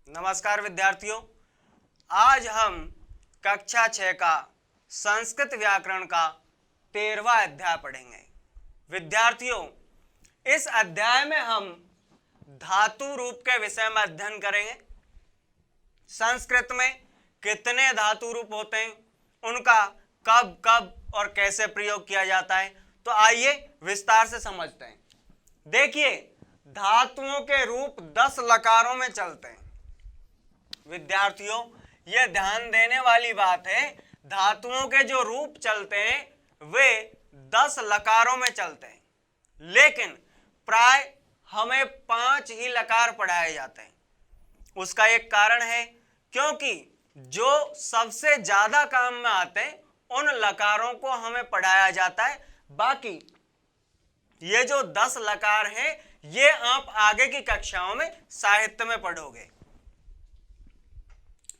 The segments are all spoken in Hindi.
नमस्कार विद्यार्थियों, आज हम कक्षा 6 का संस्कृत व्याकरण का 13वां अध्याय पढ़ेंगे। विद्यार्थियों, इस अध्याय में हम धातु रूप के विषय में अध्ययन करेंगे। संस्कृत में कितने धातु रूप होते हैं, उनका कब कब और कैसे प्रयोग किया जाता है, तो आइए विस्तार से समझते हैं। देखिए, धातुओं के रूप 10 लकारों में चलते हैं। विद्यार्थियों, यह ध्यान देने वाली बात है, धातुओं के जो रूप चलते हैं वे 10 लकारों में चलते हैं, लेकिन प्राय हमें 5 ही लकार पढ़ाए जाते हैं। उसका एक कारण है, क्योंकि जो सबसे ज्यादा काम में आते हैं उन लकारों को हमें पढ़ाया जाता है। बाकी ये जो 10 लकार हैं, ये आप आगे की कक्षाओं में साहित्य में पढ़ोगे,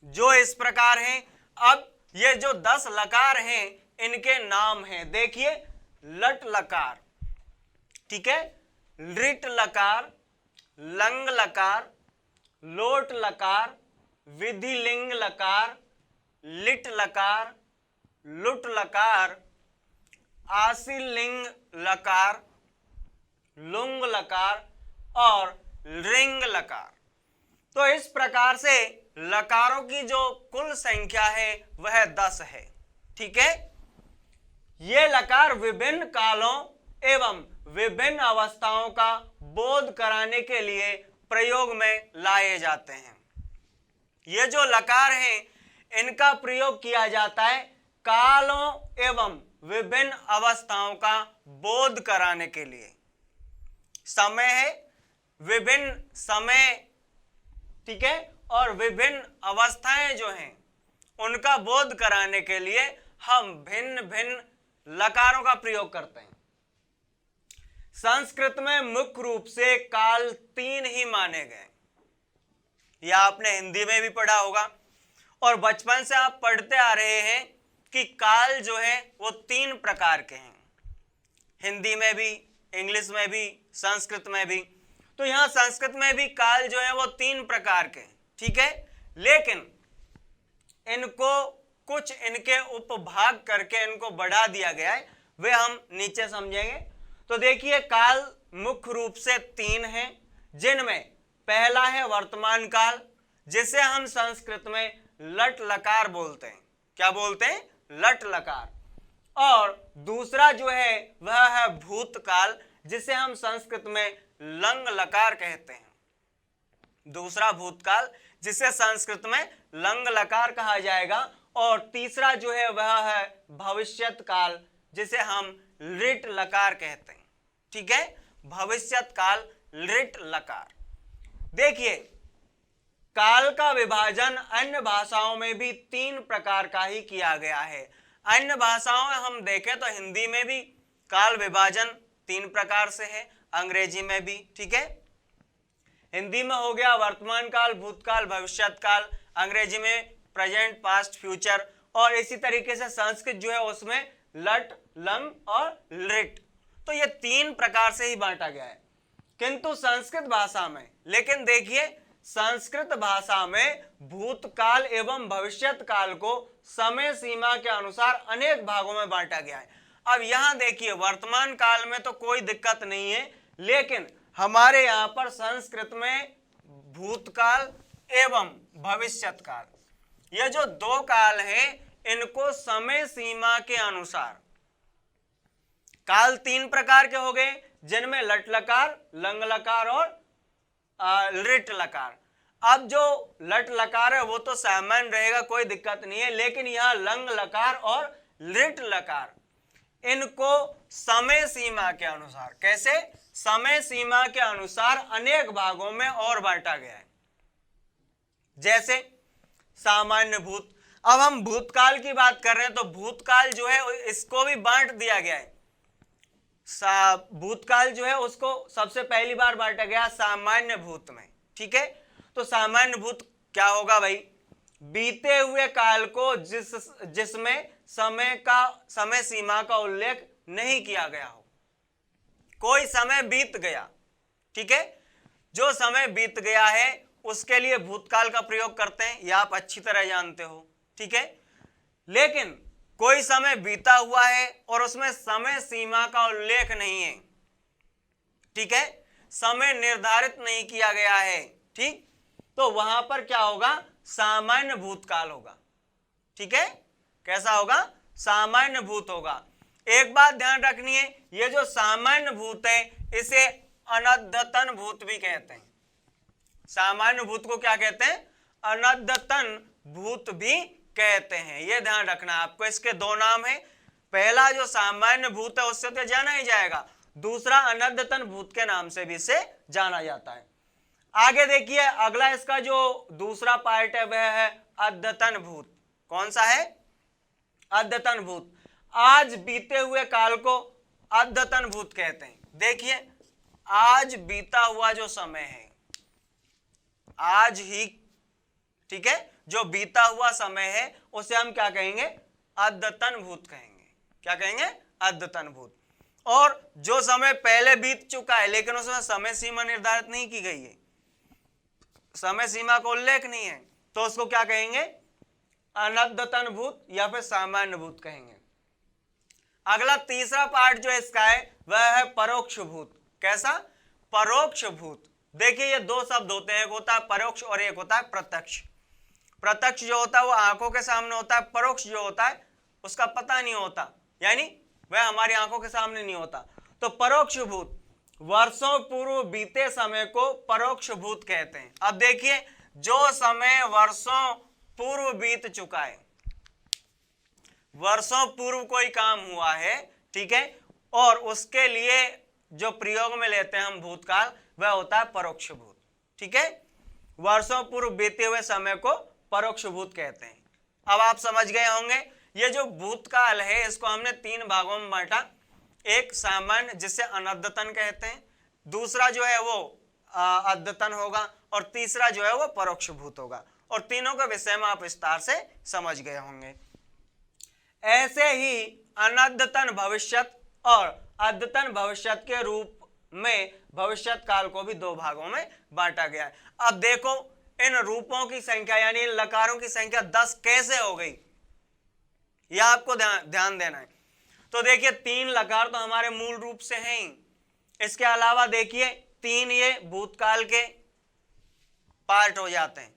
जो इस प्रकार हैं। अब ये जो 10 लकार हैं, इनके नाम हैं। देखिए, लट लकार, ठीक है, लिट लकार, लंग लकार, लोट लकार, विधिलिंग लकार, लिट लकार, लुट लकार, आशीलिंग लकार, लुंग लकार और रिंग लकार। तो इस प्रकार से लकारों की जो कुल संख्या है वह 10 है। ठीक है, ये लकार विभिन्न कालों एवं विभिन्न अवस्थाओं का बोध कराने के लिए प्रयोग में लाए जाते हैं। ये जो लकार हैं, इनका प्रयोग किया जाता है कालों एवं विभिन्न अवस्थाओं का बोध कराने के लिए। समय है, विभिन्न समय, ठीक है, और विभिन्न अवस्थाएं जो हैं उनका बोध कराने के लिए हम भिन्न भिन्न लकारों का प्रयोग करते हैं। संस्कृत में मुख्य रूप से काल 3 ही माने गए। यह आपने हिंदी में भी पढ़ा होगा और बचपन से आप पढ़ते आ रहे हैं कि काल जो है वो 3 प्रकार के हैं, हिंदी में भी, इंग्लिश में भी, संस्कृत में भी। तो यहां संस्कृत में भी काल जो है वो 3 प्रकार के हैं, ठीक है, लेकिन इनको कुछ इनके उपभाग करके इनको बढ़ा दिया गया है, वे हम नीचे समझेंगे। तो देखिए, काल मुख्य रूप से 3 हैं, जिनमें पहला है वर्तमान काल, जिसे हम संस्कृत में लट लकार बोलते हैं। क्या बोलते हैं? लट लकार। और दूसरा जो है वह है भूतकाल, जिसे हम संस्कृत में लंग लकार कहते हैं। दूसरा भूतकाल, जिसे संस्कृत में लंग लकार कहा जाएगा। और तीसरा जो है वह है भविष्यत काल, जिसे हम लिट लकार कहते हैं। ठीक है, भविष्यत काल, लिट लकार। देखिए, काल का विभाजन अन्य भाषाओं में भी 3 प्रकार का ही किया गया है। अन्य भाषाओं में हम देखें तो हिंदी में भी काल विभाजन 3 प्रकार से है, अंग्रेजी में भी। ठीक है, हिंदी में हो गया वर्तमान काल, भूतकाल, भविष्यत काल, अंग्रेजी में प्रेजेंट, पास्ट, फ्यूचर। और इसी तरीके से संस्कृत जो है उसमें लट, लंग और लिट। तो ये 3 प्रकार से ही बांटा गया है। किंतु संस्कृत भाषा में, लेकिन देखिए, संस्कृत भाषा में भूतकाल एवं भविष्यत काल को समय सीमा के अनुसार अनेक भागों में बांटा गया है। अब यहां देखिए, वर्तमान काल में तो कोई दिक्कत नहीं है, लेकिन हमारे यहां पर संस्कृत में भूतकाल एवं भविष्यत काल, ये जो 2 काल हैं, इनको समय सीमा के अनुसार, काल 3 प्रकार के हो गए, जिनमें लट लकार, लंग लकार और लिट लकार। अब जो लट लकार है वो तो सामान्य रहेगा, कोई दिक्कत नहीं है, लेकिन यहां लंग लकार और लिट लकार, इनको समय सीमा के अनुसार, कैसे? समय सीमा के अनुसार अनेक भागों में और बांटा गया है। जैसे सामान्य भूत। अब हम भूतकाल की बात कर रहे हैं, तो भूतकाल जो है इसको भी बांट दिया गया है। भूतकाल जो है उसको सबसे पहली बार बांटा गया सामान्य भूत में। ठीक है, तो सामान्य भूत क्या होगा भाई? बीते हुए काल को जिसमें समय सीमा का उल्लेख नहीं किया गया हो। कोई समय बीत गया, ठीक है, जो समय बीत गया है उसके लिए भूतकाल का प्रयोग करते हैं, यह आप अच्छी तरह जानते हो, ठीक है। लेकिन कोई समय बीता हुआ है और उसमें समय सीमा का उल्लेख नहीं है, ठीक है, समय निर्धारित नहीं किया गया है, ठीक, तो वहां पर क्या होगा, सामान्य भूतकाल होगा, ठीक है। कैसा होगा, सामान्य भूत होगा। एक बात ध्यान रखनी है, ये जो सामान्य भूत है इसे अनद्यतन भूत भी कहते हैं। सामान्य भूत को क्या कहते हैं, अनद्यतन भूत भी कहते हैं, ये ध्यान रखना आपको। इसके दो नाम है, पहला जो सामान्य भूत है उससे तो जाना ही जाएगा, दूसरा अनद्यतन भूत के नाम से भी इसे जाना जाता है। आगे देखिए, अगला इसका जो दूसरा पार्ट है वह है अद्यतन भूत। कौन सा है, अद्यतन भूत। आज बीते हुए काल को अद्यतन भूत कहते हैं। देखिए, आज बीता हुआ जो समय है, आज ही, ठीक है, जो बीता हुआ समय है उसे हम क्या कहेंगे, अद्यतन भूत कहेंगे। क्या कहेंगे, अद्यतन भूत। और जो समय पहले बीत चुका है लेकिन उसमें समय सीमा निर्धारित नहीं की गई है, समय सीमा का उल्लेख नहीं है, तो उसको क्या कहेंगे, अनद्यतन भूत या फिर सामान्य भूत कहेंगे। अगला तीसरा पार्ट जो इसका है वह है परोक्ष भूत। कैसा, परोक्ष भूत। देखिए, ये दो शब्द होते हैं, एक होता है परोक्ष और एक होता है प्रत्यक्ष। प्रत्यक्ष जो होता है वो आंखों के सामने होता है, परोक्ष जो होता है उसका पता नहीं होता, यानी वह हमारी आंखों के सामने नहीं होता। तो परोक्ष भूत, वर्षों पूर्व बीते समय को परोक्ष भूत कहते हैं। अब देखिए, जो समय वर्षों पूर्व बीत चुका है, वर्षों पूर्व कोई काम हुआ है, ठीक है, और उसके लिए जो प्रयोग में लेते हैं हम भूतकाल, वह होता है परोक्ष भूत, ठीक है। वर्षों पूर्व बीते हुए समय को परोक्ष भूत कहते हैं। अब आप समझ गए होंगे, ये जो भूतकाल है इसको हमने तीन भागों में बांटा, एक सामान्य जिसे अनद्यतन कहते हैं, दूसरा जो है वो अद्यतन होगा, और तीसरा जो है वो परोक्ष भूत होगा। और तीनों के विषय में आप विस्तार से समझ गए होंगे। ऐसे ही अनद्यतन भविष्यत और अद्यतन भविष्यत के रूप में भविष्यत काल को भी दो भागों में बांटा गया है। अब देखो, इन रूपों की संख्या यानी इन लकारों की संख्या 10 कैसे हो गई, यह आपको ध्यान देना है। तो देखिए, 3 लकार तो हमारे मूल रूप से हैं ही, इसके अलावा देखिए 3 ये भूतकाल के पार्ट हो जाते हैं,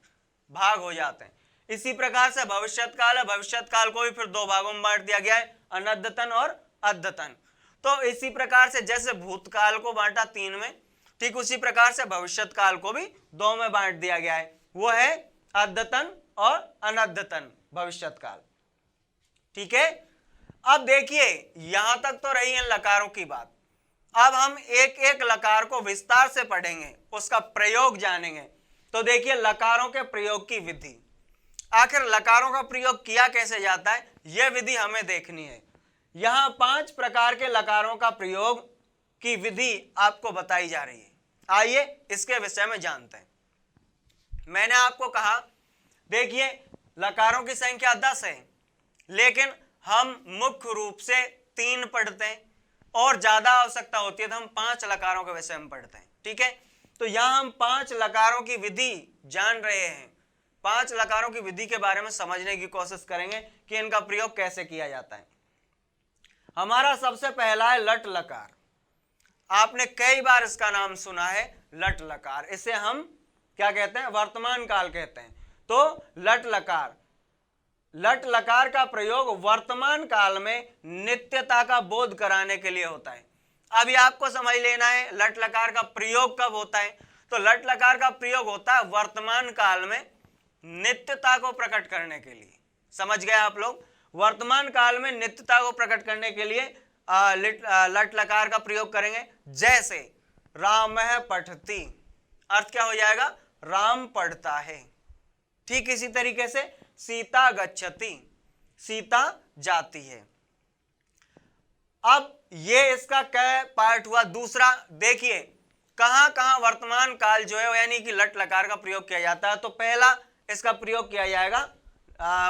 भाग हो जाते हैं। इसी प्रकार से भविष्यत काल है, भविष्यत काल को भी फिर दो भागों में बांट दिया गया है, अनद्यतन और अद्यतन। तो इसी प्रकार से जैसे भूतकाल को बांटा 3 में, ठीक उसी प्रकार से भविष्यत काल को भी 2 में बांट दिया गया है, वो है अद्यतन और अनद्यतन भविष्यत काल, ठीक है। अब देखिए, यहां तक तो रही इन लकारों की बात। अब हम एक एक लकार को विस्तार से पढ़ेंगे, उसका प्रयोग जानेंगे। तो देखिए, लकारों के प्रयोग की विधि, आखिर लकारों का प्रयोग किया कैसे जाता है, यह विधि हमें देखनी है। यहां 5 प्रकार के लकारों का प्रयोग की विधि आपको बताई जा रही है। आइए इसके विषय में जानते हैं। मैंने आपको कहा, देखिए, लकारों की संख्या 10 है, लेकिन हम मुख्य रूप से 3 पढ़ते हैं, और ज्यादा आवश्यकता होती है तो हम 5 लकारों के विषय में पढ़ते हैं, ठीक है। तो यहां हम 5 लकारों की विधि जान रहे हैं, 5 लकारों की विधि के बारे में समझने की कोशिश करेंगे कि इनका प्रयोग कैसे किया जाता है। हमारा सबसे पहला है लट लकार। आपने कई बार इसका नाम सुना है, लट लकार। इसे हम क्या कहते हैं, वर्तमान काल कहते हैं। तो लट लकार, लट लकार का प्रयोग वर्तमान काल में नित्यता का बोध कराने के लिए होता है। अभी आपको समझ लेना है लट लकार का प्रयोग कब होता है। तो लट लकार का प्रयोग होता है वर्तमान काल में नित्यता को प्रकट करने के लिए। समझ गए आप लोग, वर्तमान काल में नित्यता को प्रकट करने के लिए लट लकार का प्रयोग करेंगे। जैसे रामः पठति, अर्थ क्या हो जाएगा, राम पढ़ता है। ठीक इसी तरीके से सीता गच्छति, सीता जाती है। अब ये इसका क्या पार्ट हुआ। दूसरा देखिए, कहां कहां वर्तमान काल जो है यानी कि लट लकार का प्रयोग किया जाता है। तो पहला इसका प्रयोग किया जाएगा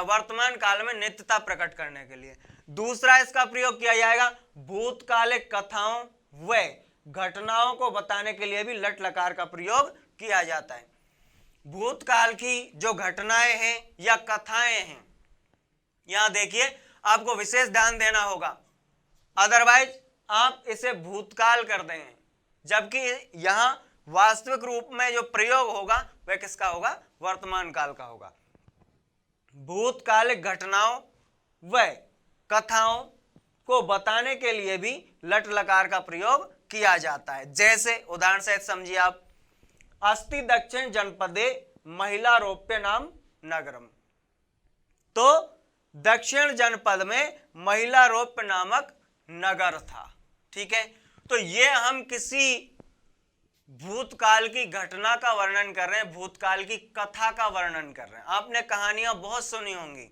वर्तमान काल में नित्यता प्रकट करने के लिए। दूसरा इसका प्रयोग किया जाएगा भूतकालिक कथाओं व घटनाओं को बताने के लिए भी लट लकार का प्रयोग किया जाता है। भूतकाल की जो घटनाएं हैं या कथाएं हैं, यहां देखिए आपको विशेष ध्यान देना होगा, अदरवाइज आप इसे भूतकाल कर देंगे, जबकि यहां वास्तविक रूप में जो प्रयोग होगा वह किसका होगा, वर्तमान काल का होगा। भूतकालिक घटनाओं व कथाओं को बताने के लिए भी लट लकार का प्रयोग किया जाता है। जैसे उदाहरण सहित समझिए आप, अस्ति दक्षिण जनपदे महिला रोप्य नाम नगरम। तो दक्षिण जनपद में महिला रोप्य नामक नगर था। ठीक है, तो ये हम किसी भूतकाल की घटना का वर्णन कर रहे हैं, भूतकाल की कथा का वर्णन कर रहे हैं। आपने कहानियां बहुत सुनी होंगी,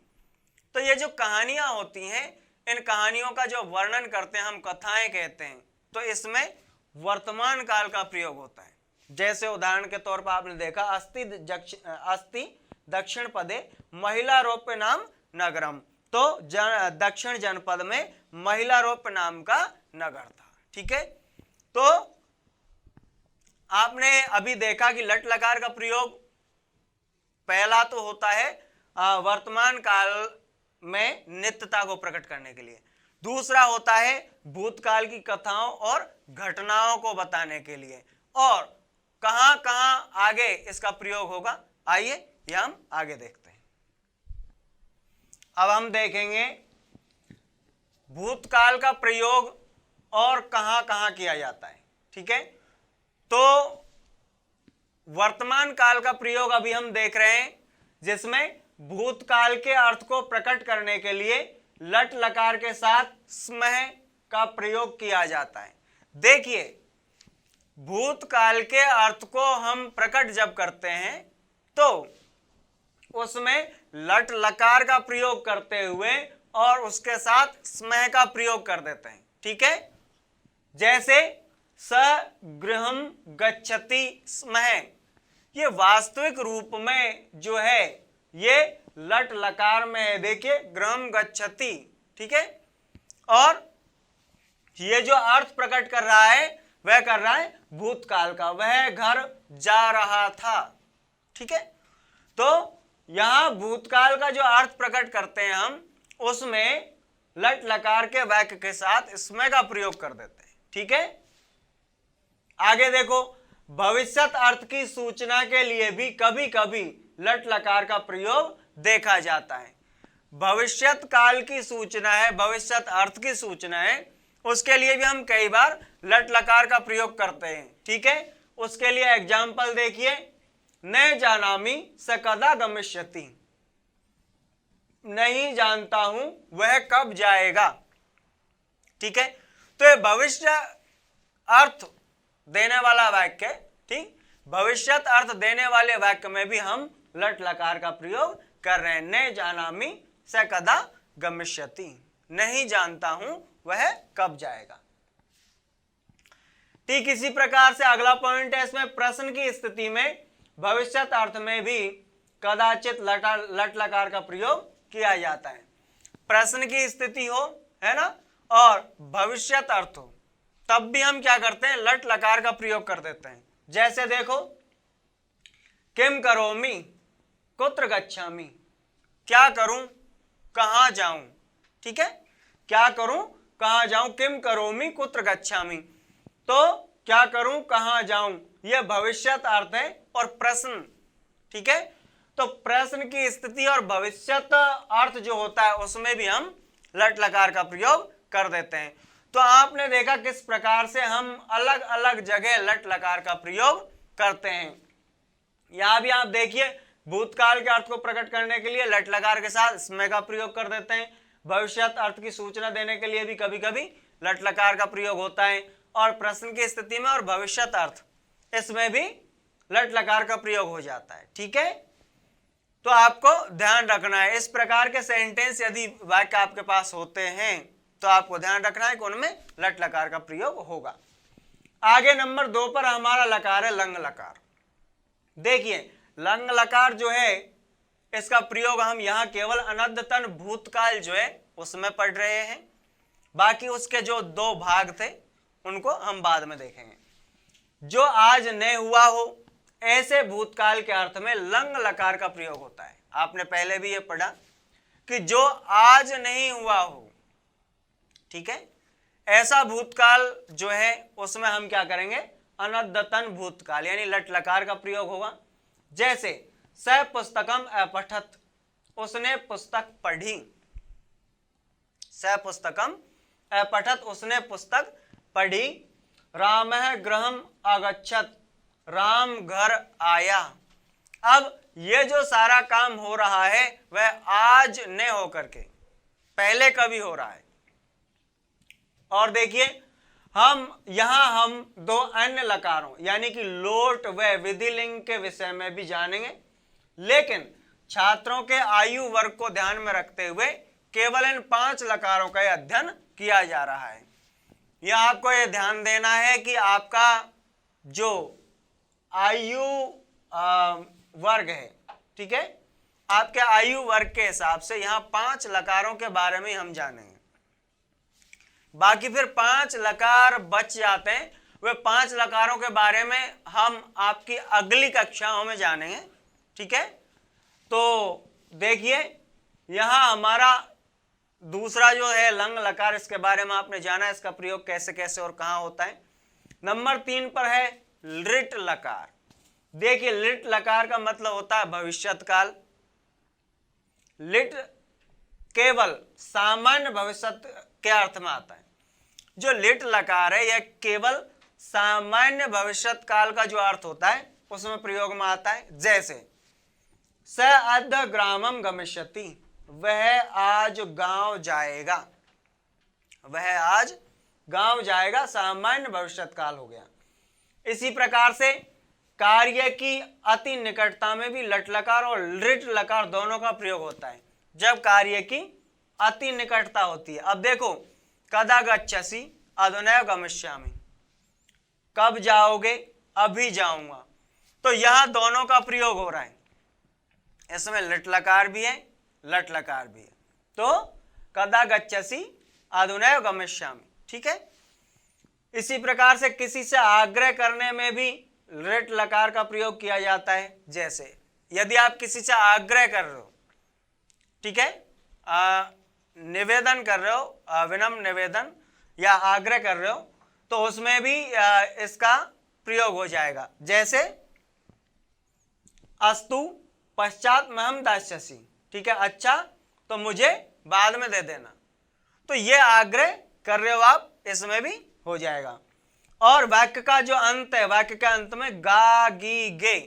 तो ये जो कहानियां होती हैं, इन कहानियों का जो वर्णन करते हैं हम कथाएं कहते हैं। तो इसमें वर्तमान काल का प्रयोग होता है। जैसे उदाहरण के तौर पर आपने देखा, अस्ति दक्षिण पदे महिला रोप्य नाम नगरम। तो दक्षिण जनपद में महिला रोप्य नाम का नगर था। ठीक है, तो आपने अभी देखा कि लट लकार का प्रयोग पहला तो होता है वर्तमान काल में नित्यता को प्रकट करने के लिए, दूसरा होता है भूतकाल की कथाओं और घटनाओं को बताने के लिए, और कहां कहां आगे इसका प्रयोग होगा, आइए यह हम आगे देखते हैं। अब हम देखेंगे भूतकाल का प्रयोग और कहां कहां किया जाता है। ठीक है, तो वर्तमान काल का प्रयोग अभी हम देख रहे हैं, जिसमें भूतकाल के अर्थ को प्रकट करने के लिए लट लकार के साथ स्मह का प्रयोग किया जाता है। देखिए, भूतकाल के अर्थ को हम प्रकट जब करते हैं तो उसमें लट लकार का प्रयोग करते हुए और उसके साथ स्मह का प्रयोग कर देते हैं। ठीक है, जैसे स गृहम गच्छति स्मः, ये वास्तविक रूप में जो है ये लट लकार में है। देखिए, गृहम गच्छति। ठीक है, और ये जो अर्थ प्रकट कर रहा है वह कर रहा है भूतकाल का, वह घर जा रहा था। ठीक है, तो यहां भूतकाल का जो अर्थ प्रकट करते हैं हम, उसमें लट लकार के वाक्य के साथ स्मय का प्रयोग कर देते हैं। ठीक है, आगे देखो, भविष्यत अर्थ की सूचना के लिए भी कभी कभी लट लकार का प्रयोग देखा जाता है। भविष्यत काल की सूचना है, भविष्यत अर्थ की सूचना है, उसके लिए भी हम कई बार लट लकार का प्रयोग करते हैं। ठीक है, उसके लिए एग्जाम्पल देखिए, न जानामि स कदा गमिष्यति, नहीं जानता हूं वह कब जाएगा। ठीक है, तो ये भविष्य अर्थ देने वाला वाक्य, ठीक, भविष्यत अर्थ देने वाले वाक्य में भी हम लट लकार का प्रयोग कर रहे हैं। न जानामि स कदा गमिष्यति, नहीं जानता हूं वह कब जाएगा। ठीक इसी प्रकार से अगला पॉइंट है, इसमें प्रश्न की स्थिति में भविष्यत अर्थ में भी कदाचित लट लकार का प्रयोग किया जाता है। प्रश्न की स्थिति हो, है ना, और भविष्यत अर्थ हो, तब भी हम क्या करते हैं, लट लकार का प्रयोग कर देते हैं। जैसे देखो, किम करोमि कुत्र गच्छामि, क्या करूं कहां जाऊं। ठीक है, क्या करूं कहां जाऊं, किम करोमि कुत्र गच्छामि, तो क्या करूं कहां जाऊं, यह भविष्यत अर्थ है और प्रश्न। ठीक है, तो प्रश्न की स्थिति और भविष्यत अर्थ जो होता है उसमें भी हम लट लकार का प्रयोग कर देते हैं। तो आपने देखा किस प्रकार से हम अलग अलग जगह लट लकार का प्रयोग करते हैं। यहां भी आप देखिए, भूतकाल के अर्थ को प्रकट करने के लिए लट लकार के साथ स्मय का प्रयोग कर देते हैं। भविष्यत अर्थ की सूचना देने के लिए भी कभी कभी लट लकार का प्रयोग होता है, और प्रश्न की स्थिति में और भविष्यत अर्थ इसमें भी लट लकार का प्रयोग हो जाता है। ठीक है, तो आपको ध्यान रखना है, इस प्रकार के सेंटेंस यदि वाक्य आपके पास होते हैं तो आपको ध्यान रखना है कि उनमें लट लकार का प्रयोग होगा। आगे नंबर 2 पर हमारा लकार है लंग लकार। देखिए, लंग लकार जो है इसका प्रयोग हम यहां केवल अनद्यतन भूतकाल जो है उसमें पढ़ रहे हैं, बाकी उसके जो 2 भाग थे उनको हम बाद में देखेंगे। जो आज न हुआ हो ऐसे भूतकाल के अर्थ में लंग लकार का प्रयोग होता है। आपने पहले भी ये पढ़ा कि जो आज नहीं हुआ हो, ठीक है, ऐसा भूतकाल जो है उसमें हम क्या करेंगे, अनद्यतन भूतकाल यानी लट लकार का प्रयोग होगा। जैसे स पुस्तकम अपठत, उसने पुस्तक पढ़ी। स पुस्तकम अपठत, उसने पुस्तक पढ़ी। रामः गृहम अगच्छत, राम घर आया। अब ये जो सारा काम हो रहा है वह आज न होकर के पहले कभी हो रहा है। और देखिए हम दो अन्य लकारों यानी कि लोट व विधिलिंग के विषय में भी जानेंगे, लेकिन छात्रों के आयु वर्ग को ध्यान में रखते हुए केवल इन 5 लकारों का अध्ययन किया जा रहा है। यह आपको यह ध्यान देना है कि आपका जो आयु वर्ग है, ठीक है, आपके आयु वर्ग के हिसाब से यहाँ 5 लकारों के बारे में हम जानेंगे। बाकी फिर 5 लकार बच जाते हैं, वे 5 लकारों के बारे में हम आपकी अगली कक्षाओं में जानेंगे, ठीक है। तो देखिए यहाँ हमारा दूसरा जो है लंग लकार, इसके बारे में आपने जाना है, इसका प्रयोग कैसे कैसे और कहाँ होता है। नंबर 3 पर है लिट लकार। देखिए लिट लकार का मतलब होता है भविष्यत काल। लिट केवल सामान्य भविष्यत के अर्थ में आता है। जो लिट लकार है यह केवल सामान्य भविष्यत काल का जो अर्थ होता है उसमें प्रयोग में आता है। जैसे स अद्य ग्रामम गमिष्यति, वह आज गांव जाएगा। वह आज गांव जाएगा सामान्य भविष्यत काल हो गया। इसी प्रकार से कार्य की अति निकटता में भी लट लकार और लिट लकार दोनों का प्रयोग होता है जब कार्य की अति निकटता होती है। अब देखो कदा गच्छसि अधुनैव गमिष्यामि, कब जाओगे, अभी जाऊंगा। तो यह दोनों का प्रयोग हो रहा है, इसमें लिट लकार भी है लट लकार भी है। तो कदा गच्छसि अधुनैव गमिष्यामि, ठीक है। इसी प्रकार से किसी से आग्रह करने में भी लिट लकार का प्रयोग किया जाता है। जैसे यदि आप किसी से आग्रह कर रहे हो, ठीक है, निवेदन कर रहे हो, विनम्र निवेदन या आग्रह कर रहे हो, तो उसमें भी इसका प्रयोग हो जाएगा। जैसे अस्तु पश्चात महम दास्यसि, ठीक है, अच्छा तो मुझे बाद में दे देना। तो ये आग्रह कर रहे हो आप, इसमें भी हो जाएगा। और वाक्य का जो अंत है, वाक्य के अंत में गा गी गे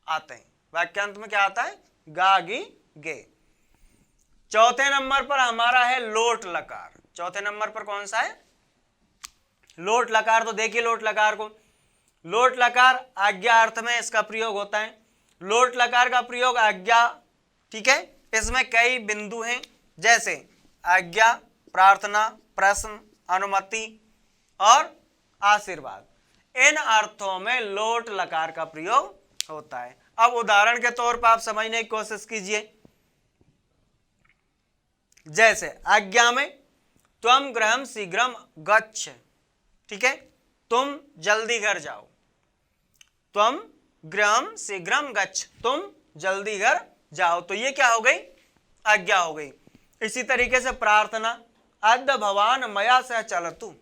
आते हैं। वाक्य अंत में क्या आता है, गा गी गे। चौथे नंबर पर हमारा है लोट लकार। चौथे नंबर पर कौन सा है, लोट लकार। तो देखिए लोट लकार को, लोट लकार आज्ञा अर्थ में इसका प्रयोग होता है। लोट लकार का प्रयोग आज्ञा, ठीक है, इसमें कई बिंदु हैं। जैसे आज्ञा, प्रार्थना, प्रश्न, अनुमति और आशीर्वाद, इन अर्थों में लोट लकार का प्रयोग होता है। अब उदाहरण के तौर पर आप समझने की कोशिश कीजिए। जैसे आज्ञा में त्वम गृहम शीघ्रम गच्छ, ठीक है, तुम जल्दी घर जाओ। त्वम गृहम शीघ्रम गच्छ, तुम जल्दी घर जाओ। तो ये क्या हो गई, आज्ञा हो गई। इसी तरीके से प्रार्थना, अद्य भवान मया सह चलतु,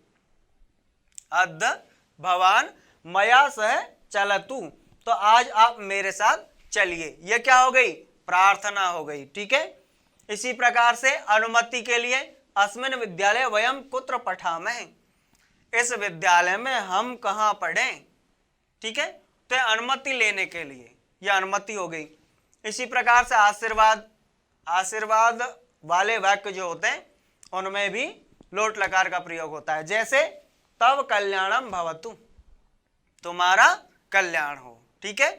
अद्य भवान मया सह चलतु, तो आज आप मेरे साथ चलिए। यह क्या हो गई, प्रार्थना हो गई, ठीक है। इसी प्रकार से अनुमति के लिए अस्मिन् विद्यालय वयम कुत्र पठामः, इस विद्यालय में हम कहाँ पढ़ें, ठीक है। तो अनुमति लेने के लिए यह अनुमति हो गई। इसी प्रकार से आशीर्वाद, आशीर्वाद वाले वाक्य जो होते हैं उनमें भी लोट लकार का प्रयोग होता है। जैसे तव कल्याणम भवतु, तुम्हारा कल्याण हो, ठीक है।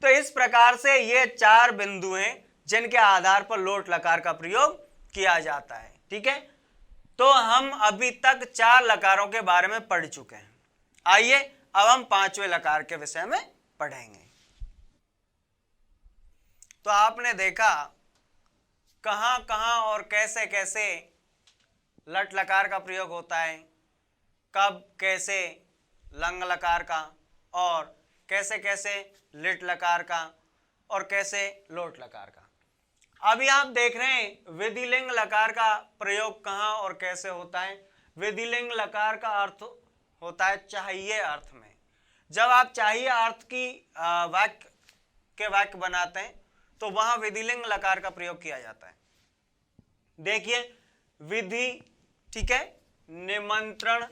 तो इस प्रकार से ये 4 बिंदु हैं जिनके आधार पर लोट लकार का प्रयोग किया जाता है, ठीक है। तो हम अभी तक 4 लकारों के बारे में पढ़ चुके हैं। आइए अब हम 5वें लकार के विषय में पढ़ेंगे। तो आपने देखा कहां कहां और कैसे कैसे लट लकार का प्रयोग होता है, कब कैसे लंग लकार का, और कैसे कैसे लिट लकार का और कैसे लोट लकार का। अभी आप देख रहे हैं विधिलिंग लकार का प्रयोग कहाँ और कैसे होता है। विधिलिंग लकार का अर्थ होता है चाहिए अर्थ में। जब आप चाहिए अर्थ की वाक्य बनाते हैं तो वहां विधिलिंग लकार का प्रयोग किया जाता है। देखिए विधि, ठीक है, निमंत्रण,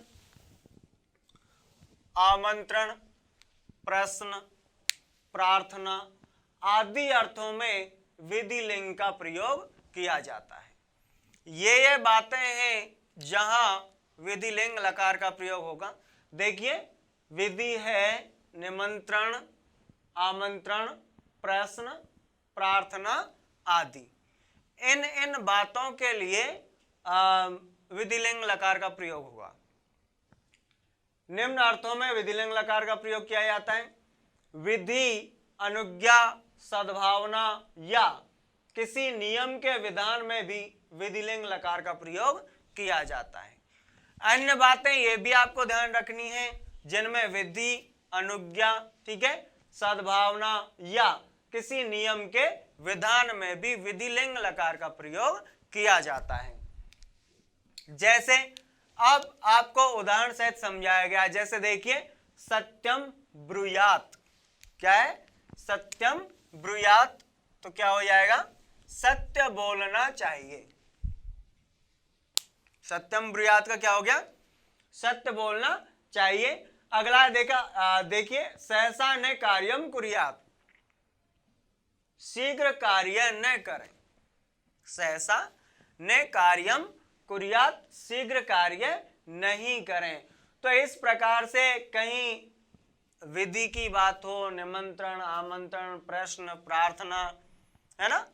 आमंत्रण, प्रश्न, प्रार्थना आदि अर्थों में विधिलिंग का प्रयोग किया जाता है। ये बातें हैं जहां विधिलिंग लकार का प्रयोग होगा। देखिए विधि है निमंत्रण, आमंत्रण, प्रश्न, प्रार्थना आदि। इन बातों के लिए विधिलिंग लकार का प्रयोग होगा। निम्न अर्थों में विधिलिंग लकार का प्रयोग किया जाता है। विधि, अनुज्ञा, सद्भावना या किसी नियम के विधान में भी विधिलिंग लकार का प्रयोग किया जाता है। अन्य बातें ये भी आपको ध्यान रखनी है जिनमें विधि, अनुज्ञा, ठीक है, सद्भावना या किसी नियम के विधान में भी विधिलिंग लकार का प्रयोग किया जाता है। जैसे अब आपको उदाहरण सहित समझाया गया। जैसे देखिए सत्यम ब्रूयात, क्या है, सत्यम ब्रूयात, तो क्या हो जाएगा, सत्य बोलना चाहिए। सत्यम ब्रूयात का क्या हो गया, सत्य बोलना चाहिए। अगला देखिए सहसा न कार्यम कुर्यात, शीघ्र कार्य न करें। सहसा न कार्यम कुर्यात, शीघ्र कार्य नहीं करें। तो इस प्रकार से कहीं विधि की बात हो, निमंत्रण, आमंत्रण, प्रश्न, प्रार्थना, है ना,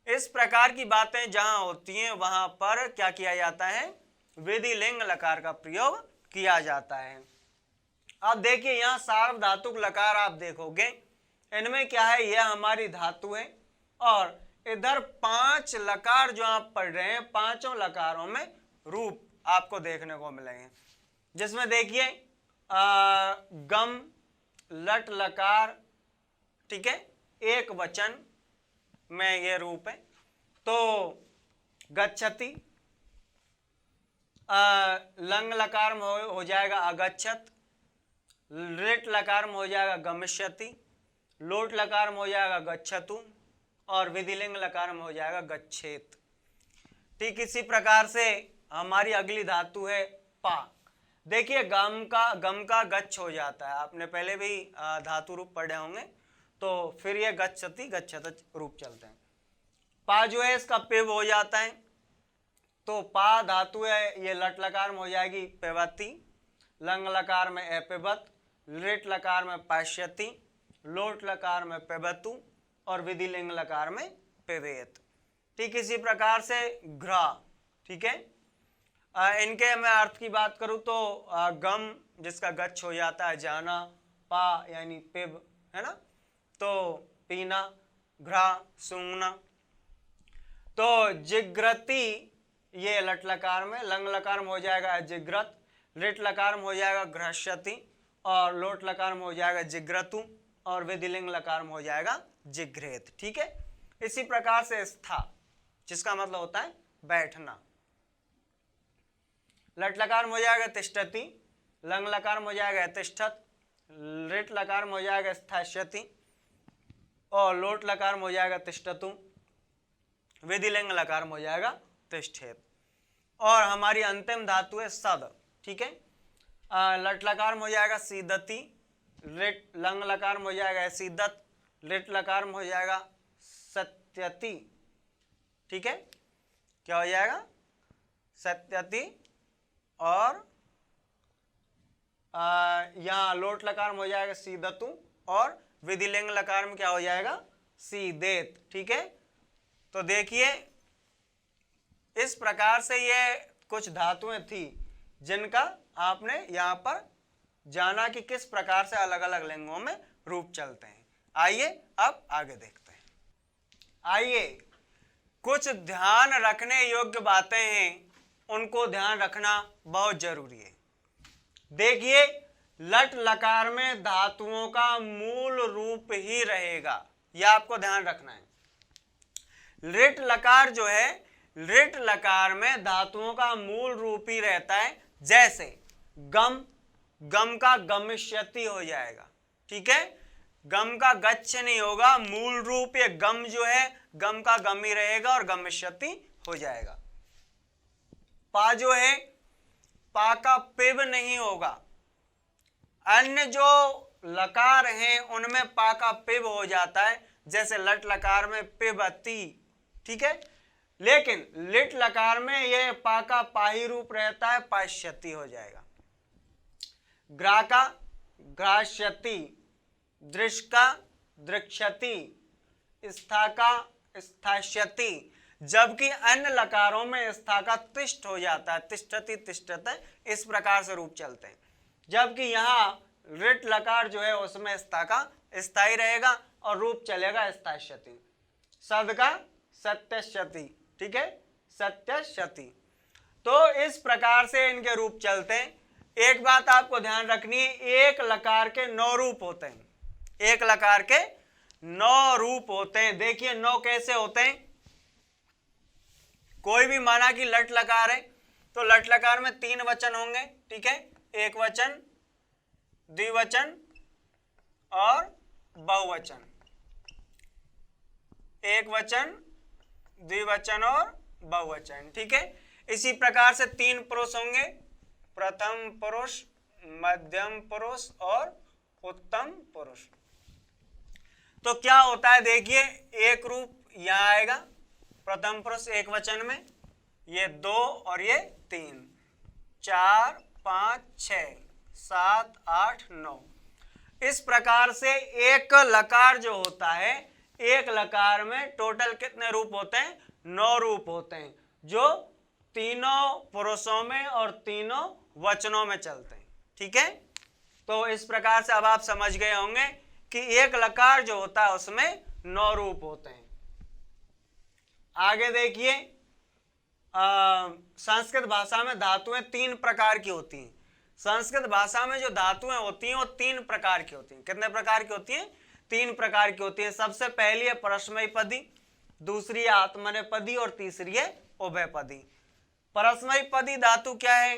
इस प्रकार की बातें जहां होती हैं वहां पर क्या किया जाता है, विधिलिंग लकार का प्रयोग किया जाता है। अब देखिए यहां सार्वधातुक लकार आप देखोगे, इनमें क्या है, यह हमारी धातु है और इधर 5 लकार जो आप पढ़ रहे हैं, पांचों लकारों में रूप आपको देखने को मिलेंगे। जिसमें देखिए गम, लट लकार, ठीक है, एक वचन में ये रूप है। तो गच्छति, लंग लकार में हो जाएगा अगच्छत, लिट लकार में हो जाएगा गमिष्यति, लोट लकार में हो जाएगा गच्छतु और विधिलिंग लकार में हो जाएगा गच्छेत। ठीक इसी प्रकार से हमारी अगली धातु है पा। देखिए गम का गच्छ हो जाता है, आपने पहले भी धातु रूप पढ़े होंगे, तो फिर ये गच्छति गच्छत रूप चलते हैं। पा जो है इसका पिव हो जाता है, तो पा धातु है, ये लट लकार में हो जाएगी पेवती, लंग लकार में एपिबत, लिट लकार में पाश्यति, लोट लकार में पेबतु और विधिलिंग लकार में पेवेत। ठीक इसी प्रकार से घ्रा, ठीक है, इनके मैं अर्थ की बात करूं तो गम जिसका गच्छ हो जाता है जाना, पा यानी पिब, है ना, तो पीना, घ्रा सूंघना। तो जिग्रति ये लट लकार में, लंग लकार में हो जाएगा जिग्रत, लिट लकार में हो जाएगा घ्रश्यति और लोट लकार में हो जाएगा जिग्रतु और विधिलिंग लकार में हो जाएगा जिघ्रेत। ठीक है, इसी प्रकार से स्था जिसका मतलब होता है बैठना, लट लकार में हो जाएगा तिष्ठति, लंग लकार में हो जाएगा तिष्ठत, लिट लकार में हो जाएगा स्थास्यति और लोट लकार में हो जाएगा तिष्ठतु, विधिलिंग लकार में हो जाएगा तिष्ठेत। और हमारी अंतिम धातु है सद, ठीक है, लट लकार में हो जाएगा सीदति, लंग लकार में हो जाएगा सीदत, लिट लकार में हो जाएगा सत्यति। ठीक है, क्या हो जाएगा, सत्यति और यहाँ लोट लकार में हो जाएगा सीदतु और विधिलिंग लकार में क्या हो जाएगा, सीदेत। ठीक है, तो देखिए इस प्रकार से ये कुछ धातुएं थी जिनका आपने यहाँ पर जाना कि किस प्रकार से अलग अलग लिंगों में रूप चलते हैं। आइए अब आगे देखते हैं। आइए कुछ ध्यान रखने योग्य बातें हैं, उनको ध्यान रखना बहुत जरूरी है। देखिए लट लकार में धातुओं का मूल रूप ही रहेगा, यह आपको ध्यान रखना है। लिट लकार जो है, लिट लकार में धातुओं का मूल रूप ही रहता है। जैसे गम, गम का गमिष्यति हो जाएगा, ठीक है, गम का गच्छ नहीं होगा, मूल रूप ये गम जो है गम का गम ही रहेगा और गमिष्यति हो जाएगा। पा जो है, पा का पिब नहीं होगा। अन्य जो लकार हैं उनमें पा का पिब हो जाता है, जैसे लट लकार में पिबती, ठीक है, लेकिन लिट लकार में यह पा का पाही रूप रहता है, पाश्यति हो जाएगा। ग्रा का ग्राश्यति, दृश का दृक्षति, स्था का स्थाश्यति, जबकि अन्य लकारों में स्था का तिष्ठ हो जाता है, तिष्ठति तिष्ठते, इस प्रकार से रूप चलते हैं। जबकि यहाँ लिट लकार जो है उसमें स्था का स्थाई रहेगा और रूप चलेगा स्थाश्यति। सद का सत्यश्यति, ठीक है, सत्यश्यति। तो इस प्रकार से इनके रूप चलते हैं। एक बात आपको ध्यान रखनी है, एक लकार के 9 रूप होते हैं, एक लकार के 9 रूप होते हैं। देखिए 9 कैसे होते हैं। कोई भी माना कि लट लकार है तो लट लकार में 3 वचन होंगे, ठीक है, एक वचन, द्विवचन और बहुवचन, एक वचन, द्विवचन और बहुवचन, ठीक है। इसी प्रकार से 3 पुरुष होंगे, प्रथम पुरुष, मध्यम पुरुष और उत्तम पुरुष। तो क्या होता है, देखिए एक रूप यहां आएगा, प्रथम पुरुष एक वचन में, ये 2 और ये 3, 4, 5, 6, 7, 8, 9। इस प्रकार से एक लकार जो होता है, एक लकार में टोटल कितने रूप होते हैं, 9 रूप होते हैं, जो तीनों पुरुषों में और तीनों वचनों में चलते हैं, ठीक है। तो इस प्रकार से अब आप समझ गए होंगे कि एक लकार जो होता है उसमें 9 रूप होते हैं। आगे देखिए, संस्कृत भाषा में धातुएं 3 प्रकार की होती हैं। संस्कृत भाषा में जो धातुएं होती हैं वो 3 प्रकार की होती हैं। कितने प्रकार की होती हैं, 3 प्रकार की होती हैं। सबसे पहली है परस्मैपदी, दूसरी है आत्मनेपदी और तीसरी है उभयपदी। परस्मैपदी धातु क्या है,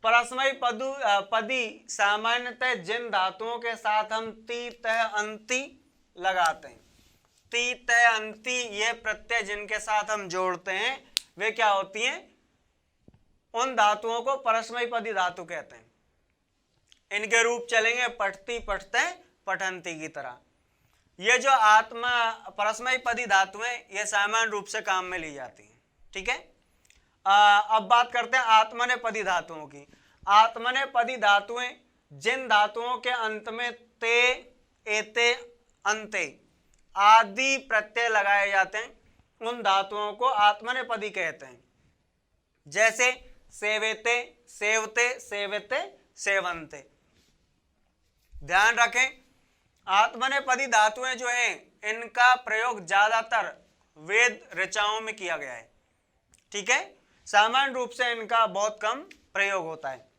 परस्मैपदी सामान्यतः जिन धातुओं के साथ हम ती तह अंति लगाते हैं, ती तह अंति ये प्रत्यय जिनके साथ हम जोड़ते हैं वे क्या होती हैं, उन धातुओं को परस्मैपदी धातु कहते हैं। इनके रूप चलेंगे पठती, पठते, पठंती की तरह। ये जो आत्मा परस्मैपदी धातुएं ये सामान्य रूप से काम में ली जाती हैं, ठीक है। अब बात करते हैं आत्मनेपदी धातुओं की। आत्मनेपदी धातुएं जिन धातुओं के अंत में ते, एते, अंते आदि प्रत्यय लगाए जाते हैं उन धातुओं को आत्मनेपदी कहते हैं। जैसे सेवेते, सेवते, सेवते, सेवंते। ध्यान रखें, आत्मनेपदी धातुएं जो हैं इनका प्रयोग ज्यादातर वेद ऋचाओं में किया गया है, ठीक है। सामान्य रूप से इनका बहुत कम प्रयोग होता है।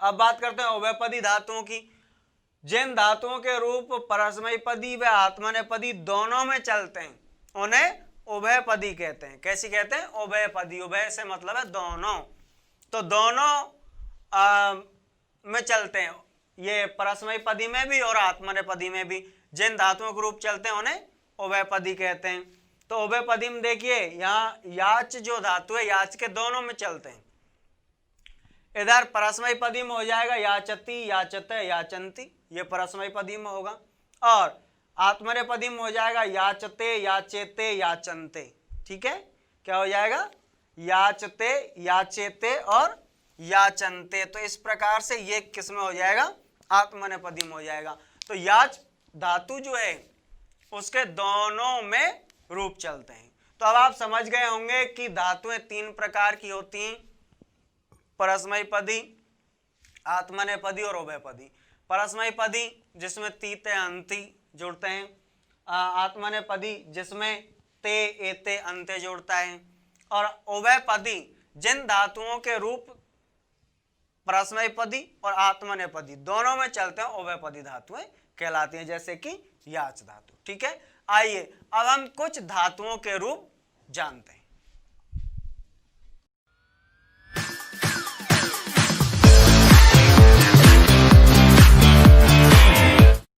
अब बात करते हैं उभयपदी धातुओं की। जिन धातुओं के रूप परस्मैपदी व आत्मनेपदी दोनों में चलते हैं उन्हें उभयपदी कहते हैं। कैसी कहते हैं, उभयपदी। उभय से मतलब है दोनों, तो दोनों में चलते हैं, ये परस्मैपदी में भी और आत्मनेपदी में भी जिन धातुओं के रूप चलते हैं उन्हें उभयपदी कहते हैं। तो उभयपदी में देखिए यहाँ याच जो धातु है याच के दोनों में चलते हैं। इधर परस्मैपदी में हो जाएगा याचती, याचते, याचंती, ये परस्मैपदी में होगा। और आत्मनेपदी में हो जाएगा याचते, याचेते, याचनते, ठीक है। क्या हो जाएगा, याचते, याचेते और याचनते। तो इस प्रकार से ये किस में हो जाएगा, आत्मनेपदी में हो जाएगा। तो याच धातु जो है उसके दोनों में रूप चलते हैं। तो अब आप समझ गए होंगे कि धातुएं 3 प्रकार की होती हैं, परस्मैपदी, आत्मनेपदी और उभयपदी। परस्मैपदी जिसमें ती ते अंति जोड़ते हैं, आत्मनेपदी जिसमें ते एते अंते जोड़ता है, और उभयपदी जिन धातुओं के रूप परस्मैपदी और आत्मनेपदी दोनों में चलते हैं उभयपदी धातुएं कहलाती हैं, जैसे कि याच धातु। ठीक है, आइए अब हम कुछ धातुओं के रूप जानते हैं।